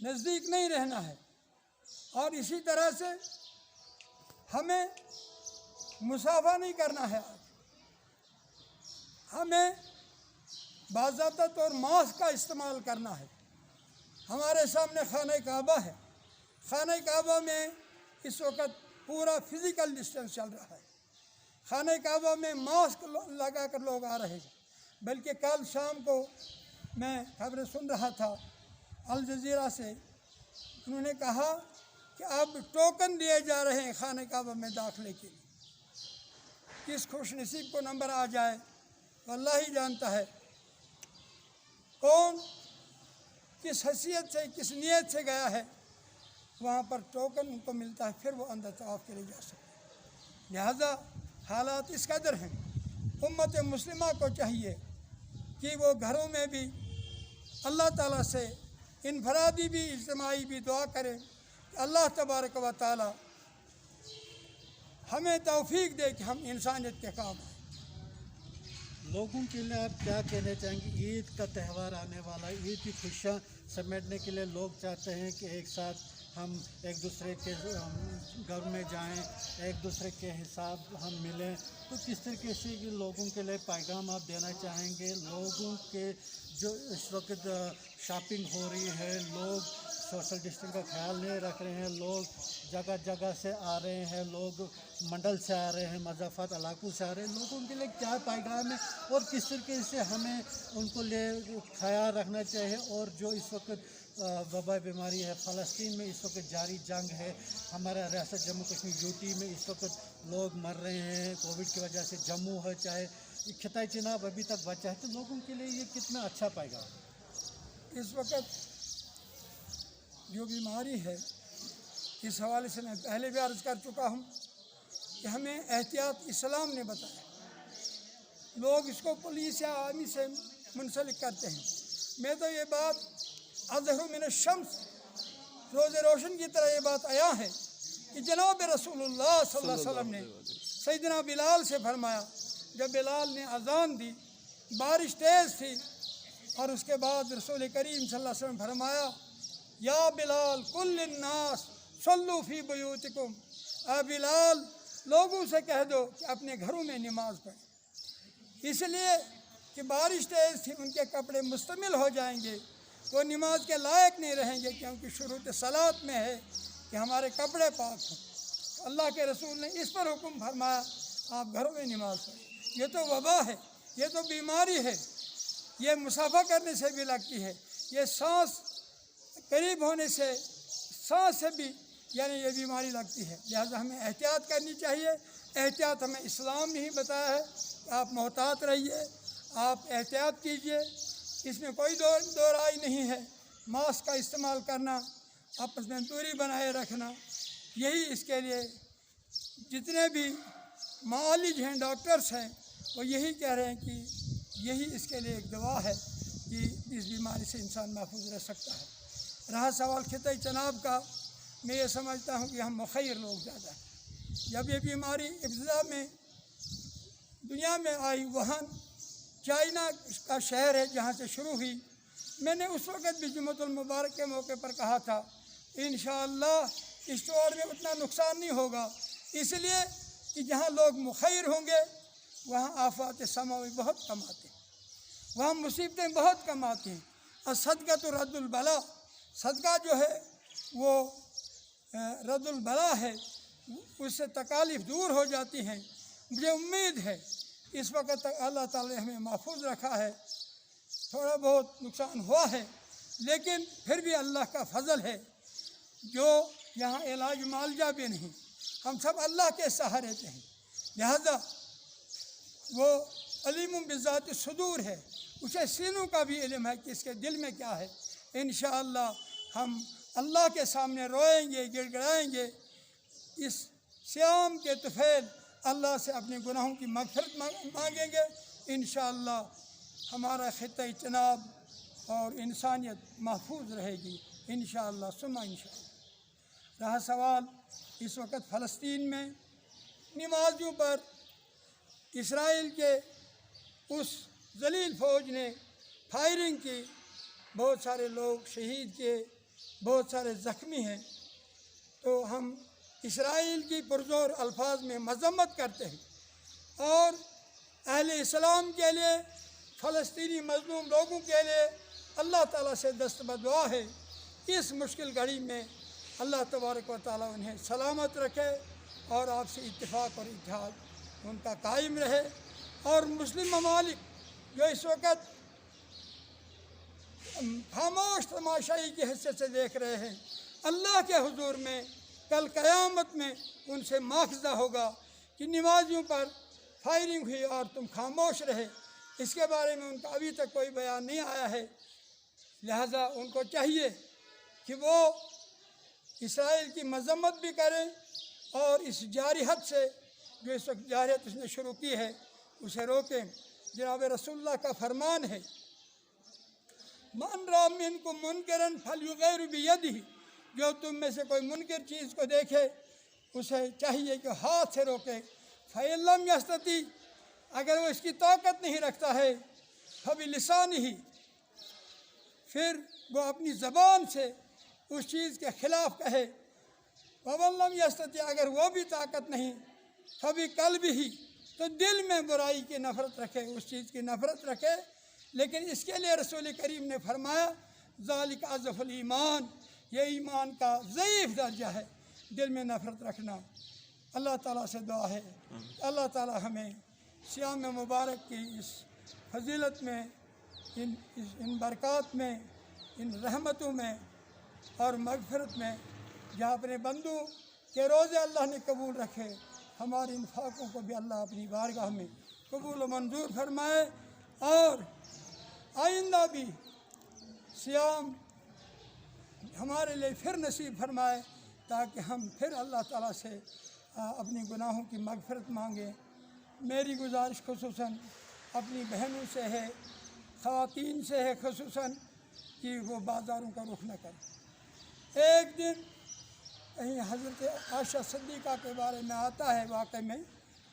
نزدیک نہیں رہنا ہے، اور اسی طرح سے ہمیں مسافہ نہیں کرنا ہے۔ ہمیں باضابطہ طور ماسک کا استعمال کرنا ہے۔ ہمارے سامنے خانہ کعبہ ہے، خانہ کعبہ میں اس وقت پورا فزیکل ڈسٹینس چل رہا ہے، خانہ کعبہ میں ماسک لگا کر لوگ آ رہے ہیں۔ بلکہ کل شام کو میں خبریں سن رہا تھا الجزیرہ سے، انہوں نے کہا کہ اب ٹوکن دیے جا رہے ہیں خانہ کعبہ میں داخلے کے لیے۔ کس خوش نصیب کو نمبر آ جائے تو اللہ ہی جانتا ہے کون کس حیثیت سے کس نیت سے گیا ہے، وہاں پر ٹوکن ان کو ملتا ہے، پھر وہ اندر طواف کے لیے جا سکتے ہیں۔ لہذا حالات اس قدر ہیں، امت مسلمہ کو چاہیے کہ وہ گھروں میں بھی اللہ تعالیٰ سے انفرادی بھی اجتماعی بھی دعا کریں کہ اللہ تبارک و تعالیٰ ہمیں توفیق دے کہ ہم انسانیت کے کام آئیں۔ لوگوں کے لیے آپ کیا کہنا چاہیں گے؟ عید کا تہوار آنے والا ہے، عید کی خوشیاں سمیٹنے کے لیے لوگ چاہتے ہیں کہ ایک ساتھ ہم ایک دوسرے کے گھر میں جائیں، ایک دوسرے کے حساب ہم ملیں، تو کس طریقے سے یہ لوگوں کے لیے پیغام آپ دینا چاہیں گے؟ لوگوں کے جو اس وقت شاپنگ ہو رہی ہے، لوگ سوشل ڈسٹینس کا خیال نہیں رکھ رہے ہیں، لوگ جگہ جگہ سے آ رہے ہیں، لوگ منڈل سے آ رہے ہیں، مضافات علاقوں سے آ رہے ہیں، لوگوں کے لیے کیا پیغام ہے اور کس طریقے سے ہمیں ان کو لے خیال رکھنا چاہیے؟ اور جو اس وقت وبا بیماری ہے، فلسطین میں اس وقت جاری جنگ ہے، ہمارا ریاست جموں کشمیر یوٹی میں اس وقت لوگ مر رہے ہیں کووڈ کی وجہ سے، جموں ہے چاہے خطۂ چناب ابھی تک بچا ہے، تو لوگوں کے لیے یہ کتنا اچھا پیغام ہے؟ اس وقت جو بیماری ہے، اس حوالے سے میں پہلے بھی عرض کر چکا ہوں کہ ہمیں احتیاط اسلام نے بتایا۔ لوگ اس کو پولیس یا آرمی سے منسلک کرتے ہیں، میں تو یہ بات اظہر من الشمس، روز روشن کی طرح یہ بات آیا ہے کہ جناب رسول اللہ صلی اللہ علیہ وسلم نے سیدنا بلال سے فرمایا، جب بلال نے اذان دی، بارش تیز تھی، اور اس کے بعد رسول کریم صلی اللہ علیہ وسلم فرمایا، یا بلال کل الناس صلوا فی بیوتکم، اے بلال لوگوں سے کہہ دو کہ اپنے گھروں میں نماز پڑھیں۔ اس لیے کہ بارش تیز تھی، ان کے کپڑے مستعمل ہو جائیں گے، وہ نماز کے لائق نہیں رہیں گے، کیونکہ شروط صلاۃ میں ہے کہ ہمارے کپڑے پاک ہوں۔ تو اللہ کے رسول نے اس پر حکم فرمایا آپ گھروں میں نماز پڑھیں۔ یہ تو وبا ہے، یہ تو بیماری ہے، یہ مسافہ کرنے سے بھی لگتی ہے، یہ سانس قریب ہونے سے، سانس سے بھی یعنی یہ بیماری لگتی ہے۔ لہذا ہمیں احتیاط کرنی چاہیے۔ احتیاط ہمیں اسلام نے ہی بتایا ہے کہ آپ محتاط رہیے، آپ احتیاط کیجیے، اس میں کوئی دو رائے نہیں ہے۔ ماسک کا استعمال کرنا، آپس میں دوری بنائے رکھنا، یہی اس کے لیے جتنے بھی معالج ہیں، ڈاکٹرس ہیں، وہ یہی کہہ رہے ہیں کہ یہی اس کے لیے ایک دوا ہے کہ اس بیماری سے انسان محفوظ رہ سکتا ہے۔ رہا سوال خطۂ چناب کا، میں یہ سمجھتا ہوں کہ ہم مخیر لوگ زیادہ ہیں۔ جب یہ بیماری ابتدا میں دنیا میں آئی، وہاں چائنا کا شہر ہے جہاں سے شروع ہوئی، میں نے اس وقت بھی جمعۃ المبارک کے موقع پر کہا تھا انشاءاللہ اس دوڑ میں اتنا نقصان نہیں ہوگا، اس لیے کہ جہاں لوگ مخیر ہوں گے وہاں آفات سماوی بہت کم آتے ہیں، وہاں مصیبتیں بہت کم آتی ہیں۔ اور صدقہ تو رد البلا، صدقہ جو ہے وہ رد البلا ہے، اس سے تکالیف دور ہو جاتی ہیں۔ مجھے امید ہے اس وقت تک اللہ تعالی نے ہمیں محفوظ رکھا ہے، تھوڑا بہت نقصان ہوا ہے لیکن پھر بھی اللہ کا فضل ہے، جو یہاں علاج معالجہ بھی نہیں، ہم سب اللہ کے سہارے پہ ہیں۔ لہذا وہ علیم بذات صدور ہے، اسے سینوں کا بھی علم ہے کہ اس کے دل میں کیا ہے۔ انشاءاللہ ہم اللہ کے سامنے روئیں گے، گڑ گڑائیں گے، اس صیام کے طفیل اللہ سے اپنے گناہوں کی مغفرت مانگیں گے، انشاءاللہ ہمارا خطۂ چناب اور انسانیت محفوظ رہے گی انشاءاللہ ثم انشاءاللہ۔ رہا سوال اس وقت فلسطین میں نمازیوں پر اسرائیل کے اس ذلیل فوج نے فائرنگ کی، بہت سارے لوگ شہید کیے، بہت سارے زخمی ہیں، تو ہم اسرائیل کی پرزور الفاظ میں مذمت کرتے ہیں، اور اہل اسلام کے لیے، فلسطینی مظلوم لوگوں کے لیے اللہ تعالیٰ سے دست بدعا ہے اس مشکل گھڑی میں اللہ تبارک و تعالیٰ انہیں سلامت رکھے، اور آپ سے اتفاق اور اتحاد ان کا قائم رہے۔ اور مسلم ممالک جو اس وقت خاموش تماشائی کی حیثیت سے دیکھ رہے ہیں، اللہ کے حضور میں کل قیامت میں ان سے مواخذہ ہوگا کہ نمازیوں پر فائرنگ ہوئی اور تم خاموش رہے، اس کے بارے میں ان کا ابھی تک کوئی بیان نہیں آیا ہے۔ لہذا ان کو چاہیے کہ وہ اسرائیل کی مذمت بھی کریں، اور اس جارحت سے، جو اس وقت جارحت اس نے شروع کی ہے، اسے روکیں۔ جناب رسول اللہ کا فرمان ہے، من رأى منکم منکرا فلیغیرہ بیدہ، جو تم میں سے کوئی منکر چیز کو دیکھے اسے چاہیے کہ ہاتھ سے روکے۔ فإن لم یستطع، اگر وہ اس کی طاقت نہیں رکھتا ہے، فبلسانہ، پھر وہ اپنی زبان سے اس چیز کے خلاف کہے۔ ومن لم یستطع، اگر وہ بھی طاقت نہیں، فبقلبہ، تو دل میں برائی کی نفرت رکھے، اس چیز کی نفرت رکھے۔ لیکن اس کے لیے رسول کریم نے فرمایا ذالک اضعف الایمان، یہ ایمان کا ضعیف درجہ ہے، دل میں نفرت رکھنا۔ اللہ تعالیٰ سے دعا ہے اللہ تعالیٰ ہمیں صیام مبارک کی اس فضیلت میں، ان برکات میں، ان رحمتوں میں اور مغفرت میں، جہاں اپنے بندوں کے روزے اللہ نے قبول رکھے، ہمارے انفاقوں کو بھی اللہ اپنی بارگاہ میں قبول و منظور فرمائے، اور آئندہ بھی صیام ہمارے لیے پھر نصیب فرمائے، تاکہ ہم پھر اللہ تعالیٰ سے اپنی گناہوں کی مغفرت مانگیں۔ میری گزارش خصوصاً اپنی بہنوں سے ہے، خواتین سے ہے خصوصاً، کہ وہ بازاروں کا رخ نہ کریں۔ ایک دن کہیں حضرت عائشہ صدیقہ کے بارے میں آتا ہے واقعہ میں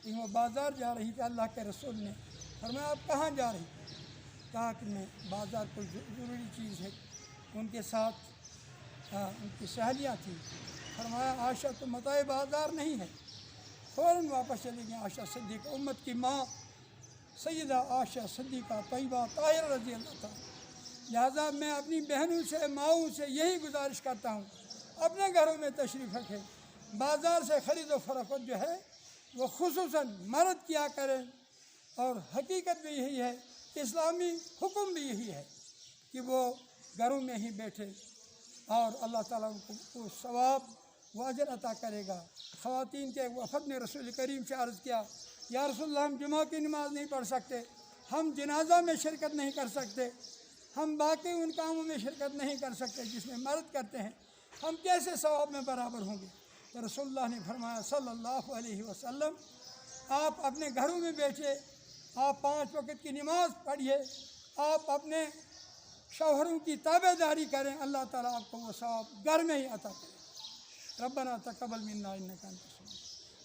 کہ وہ بازار جا رہی تھی، اللہ کے رسول نے فرمایا آپ کہاں جا رہی؟ کہا کہ میں بازار کوئی ضروری چیز ہے، ان کے ساتھ ان کی سہیلیاں تھیں۔ فرمایا عائشہ تو متاع بازار نہیں ہے، فوراً واپس چلی گئی عائشہ صدیقہ، امت کی ماں سیدہ عائشہ صدیقہ طیبہ طاہرہ رضی اللہ تعالیٰ۔ لہٰذا میں اپنی بہنوں سے، ماؤں سے یہی گزارش کرتا ہوں، اپنے گھروں میں تشریف رکھیں، بازار سے خرید و فروخت جو ہے وہ خصوصاً مرد کیا کریں، اور حقیقت بھی یہی ہے، اسلامی حکم بھی یہی ہے کہ وہ گھروں میں ہی بیٹھے، اور اللہ تعالیٰ ان کو ثواب و اجر عطا کرے گا۔ خواتین کے ایک وفد نے رسول کریم سے عرض کیا، یا رسول اللہ ہم جمعہ کی نماز نہیں پڑھ سکتے، ہم جنازہ میں شرکت نہیں کر سکتے، ہم باقی ان کاموں میں شرکت نہیں کر سکتے جس میں مرد کرتے ہیں، ہم کیسے ثواب میں برابر ہوں گے؟ تو رسول اللہ نے فرمایا صلی اللہ علیہ وسلم، آپ اپنے گھروں میں بیٹھے، آپ 5 وقت کی نماز پڑھیے، آپ اپنے شوہروں کی تابع داری کریں، اللہ تعالیٰ آپ کو وہ ثواب گھر میں ہی عطا کرے۔ ربنا تقبل منا انک انت السمیع،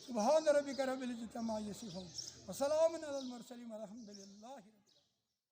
سبحان ربک رب العزۃ عما یصفون، وسلام علی المرسلین والحمد للہ۔